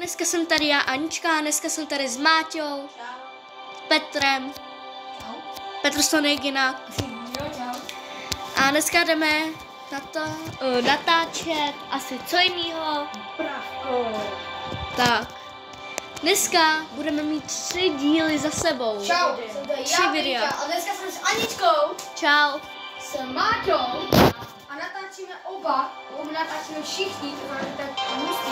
dneska jsem tady já Anička, dneska jsem tady s Máťou, Petrem, Petr Sonik jinak. A dneska jdeme natáčet asi co jinýho. Tak, dneska budeme mít 3 díly za sebou. Čau, 3 videa. A dneska jsem s Aničkou. Čau. S Máťou. A natáčíme oba. Natáčíme všichni, to znamená, že tak musí.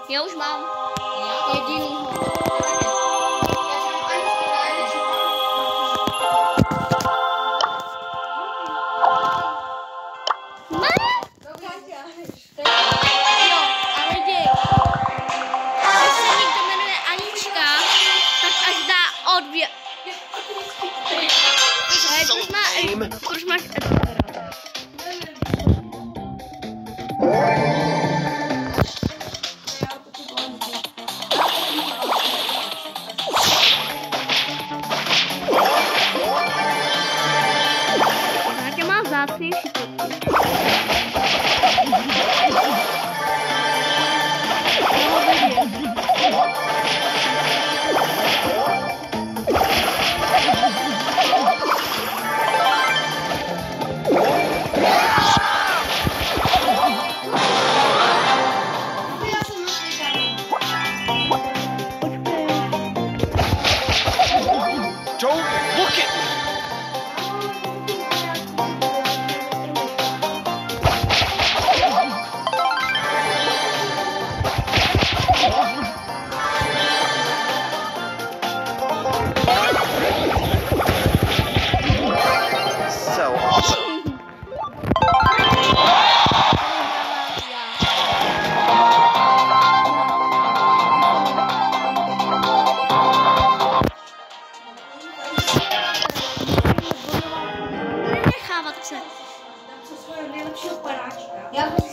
Já už mám jedinýho. A lidi, když se někdo jmenuje Anička, tak až dá odběr. Proč máš vzácnější fotky.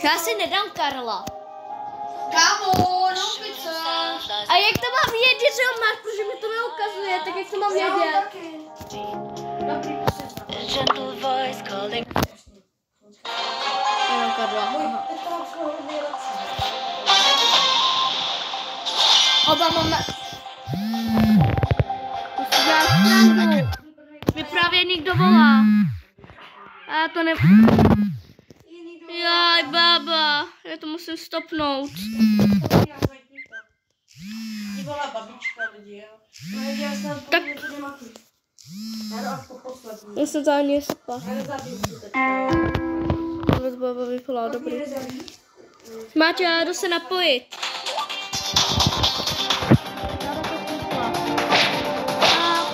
Já si nedám Karla. Kámo, no pizza. A jak to mám vědět, že ho máš, protože mi to neukazuje, tak jak to mám vědět? Dobrý, Já mám Karla. Oba máme... To si dělá srandu. Mě právě někdo volá. A já to ne... Jaj, baba, já to musím stopnout. Tak. Já jsem to ani nespa. Vůbec baba vypala, dobrý. Máte, já jdu se napojit.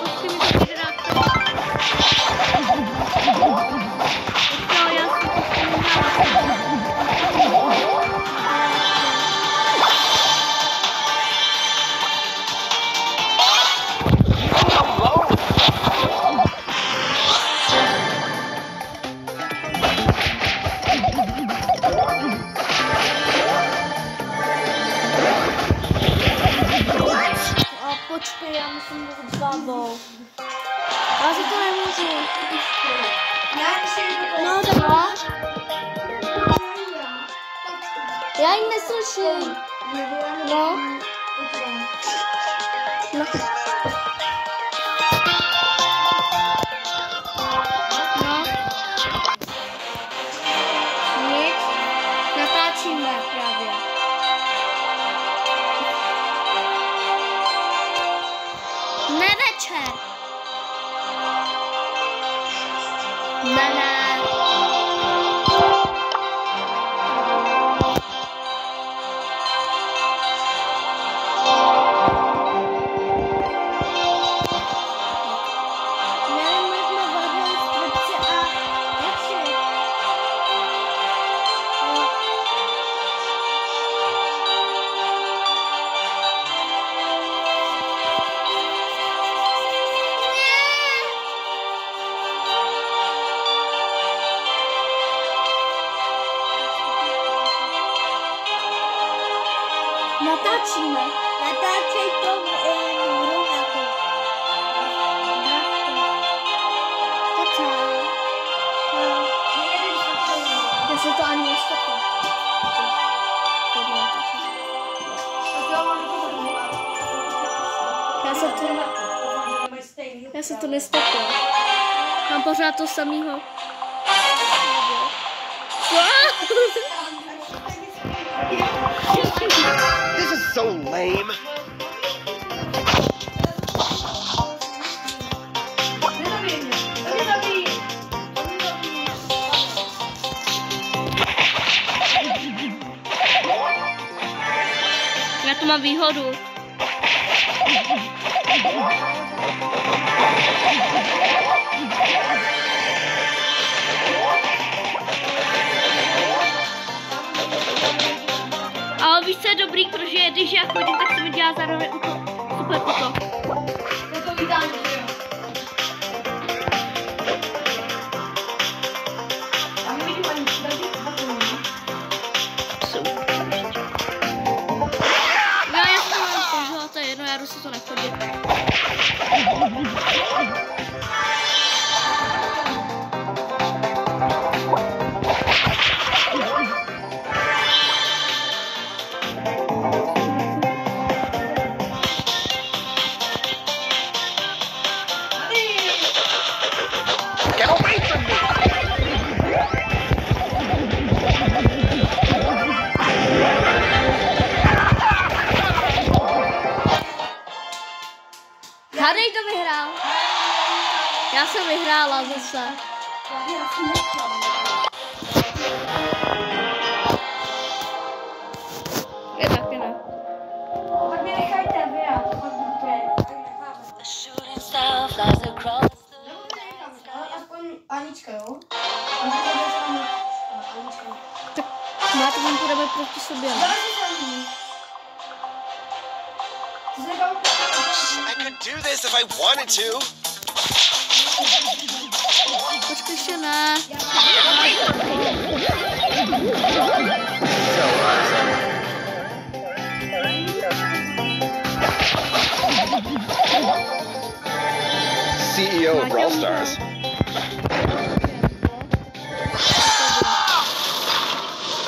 Počkej mi to generátor. Počkej, já musím mluvit s bábou. Já si to nemůžu. No, tak. Já ji neslyším. No. No. Ne. Natáčíme. Natáčej to hru na to. Já se to ani nestopil. Já se to nestopil. Mám pořád to samýho. This is so lame. Já tu mám výhodu. Ale víš, co je dobrý, protože když já chodím, tak se mi dělá zároveň super útok. Je to vydání, že jo? Já nevidím ani Já to mám požil, to je jedno, já jdu si to nechodit. Get away from me! Hádej to vyhrál. Já jsem vyhrála zase. Je taky ne. Tak mě nechajte, vy já. Aspoň Anička, jo? Anička. Tak má to vám půjdeme proti sobě. Dáme si se mnou. Ty se nebavil? I could do this if I wanted to. Počkej ještě ne. CEO of Brawl Stars.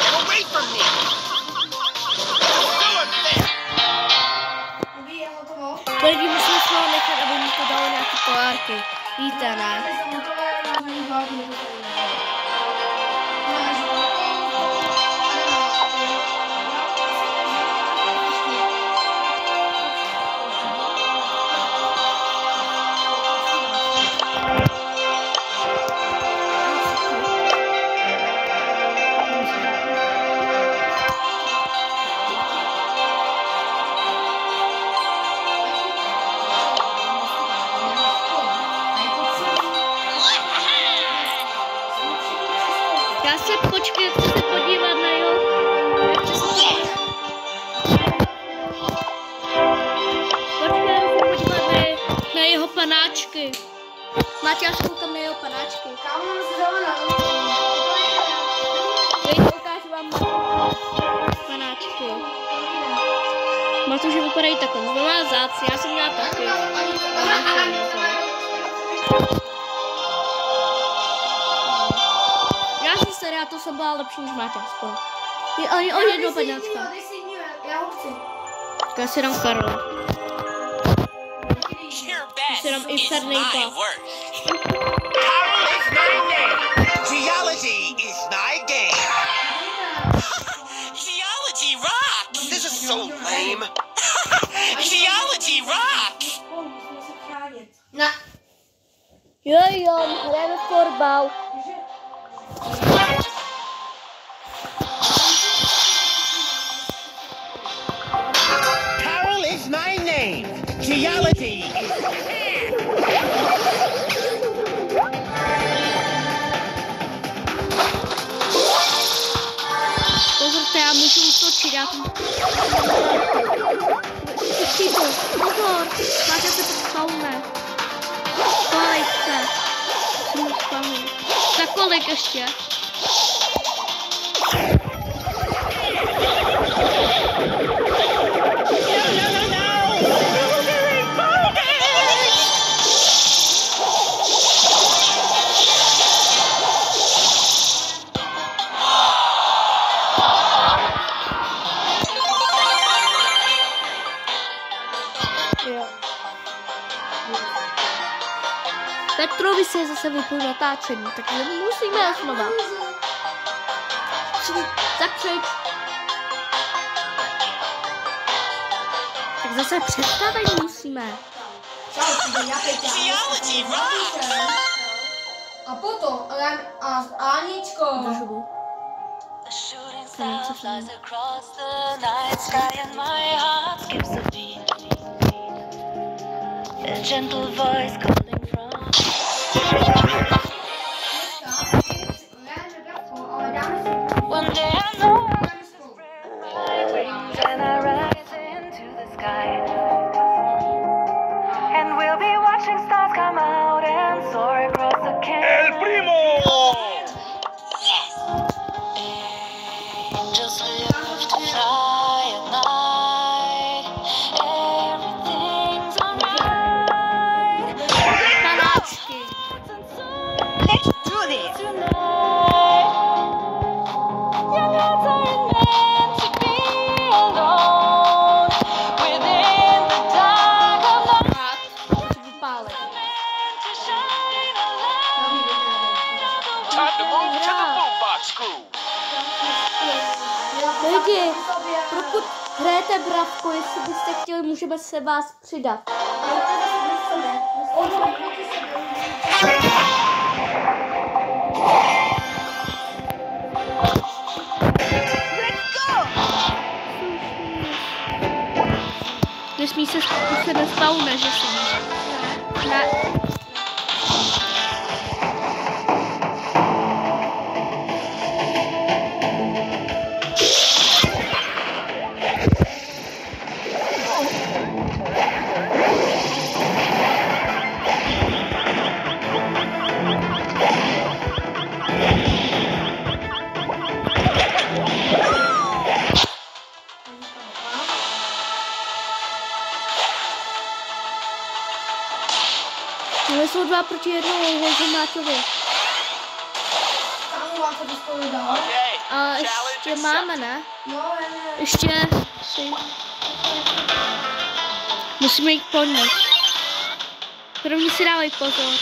Get away from me! So unfair! Dobrý, je hotovo. Lidi, musíme se ho nechat, aby mi to dalo nějaké polárky. Víte, ne? Já jsem hotové, na ní hlavně. Já se počkej, chci se podívat na jeho... Počkej, já se podívat na jeho panáčky. Máte, já se koukám na jeho panáčky. Kámo, mám se zelenou. Teď ukážu vám panáčky. Má to, že vypadají takhle. To má zácně, já jsem měla taky. Já jsem starý, já to jsem byla lepší než Máťa spolu. Oni o jedno panáčka. Dej si jiného, já ho chci. Já si dám Karla. Your best Sit 'em is inside my Napa. worst. Carol is my name! Geology is my game! Geology rocks! This is so lame. Geology rocks! Musíme se chránit. Ne. Jo, hrajeme fotbal. Carol is my name. Geology is... Pozor, to já můžu útočit, já tam... Pozor, máte se to spawne. Kolik se. Za kolik ještě? Petrovi se zase vypůl natáčení, takže musíme znova. Zakřič. Tak zase představit musíme. Geology rocks. A potom Aničko. A shooting star flies across the night sky and my heart skips a beat. A gentle voice calling from... One day I know I'm spread my wings and I rise into the sky. And we'll be watching stars come out and soar across the canyon. El primo! Angels live to fly at night. Everything's alright. Kanáčky. Let's do this. Tonight, young hearts aren't meant to be alone. Within the dark of night, Vypálit. meant to shine a light. Time to move to the boombox crew. Lidi, pokud hrajete bravku, jestli byste chtěli, můžeme se vás přidat. Nesmí se nespawne, že si ne. Tohle jsou 2 proti 1 Máťovi. Okay. A ještě máme, ne? Ještě si... Musíme jít po nich. První si dávej pozor.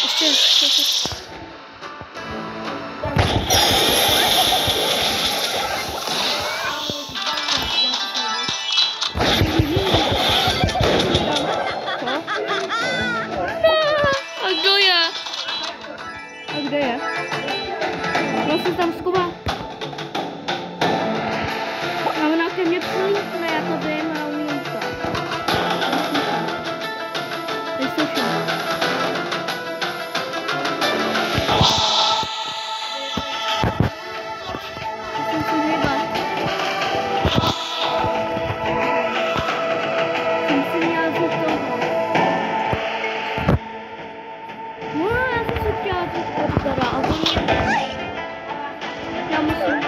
Ještě... A kdo je? A kde je? No se tam skubá. A ona ke mně přilítne, já to vím a umím to. Nejsou všichni. Musím si hýbat. Jsem si měla vzít toho. No, já jsem se chtěla vzít teda, a to mě... Já musím...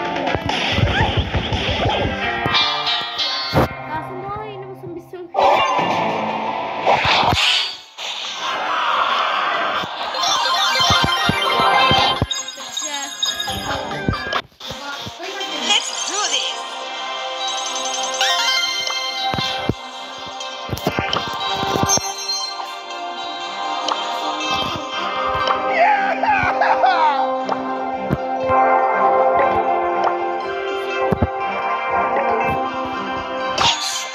Já jsem malý, nebo jsem bystřel Let's do this.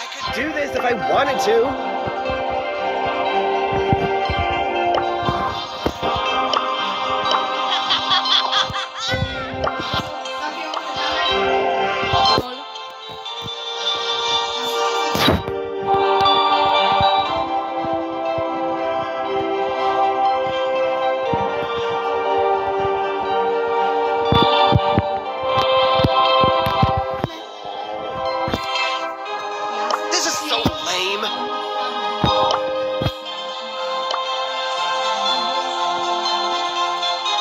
I could do this if I wanted to. This is so lame.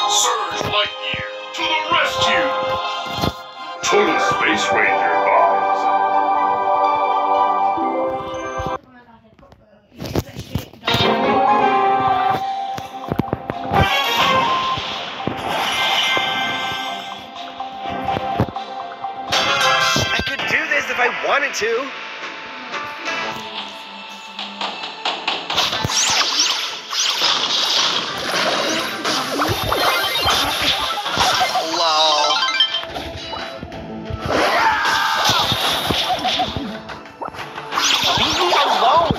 Surge Lightyear to the rescue! Total Space Ranger vibes. I could do this if I wanted to. Lol. Leave me alone.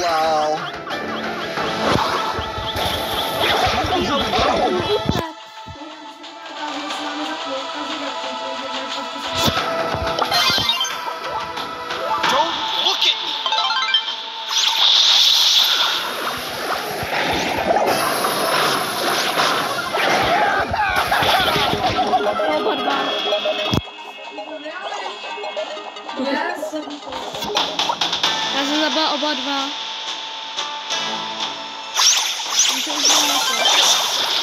Lol. Leave me alone. Don't look at me. Já jsem zabila oba dva.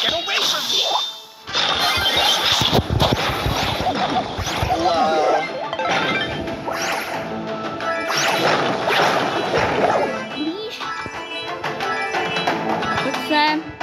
Get away from me. Lol. Pojď sem.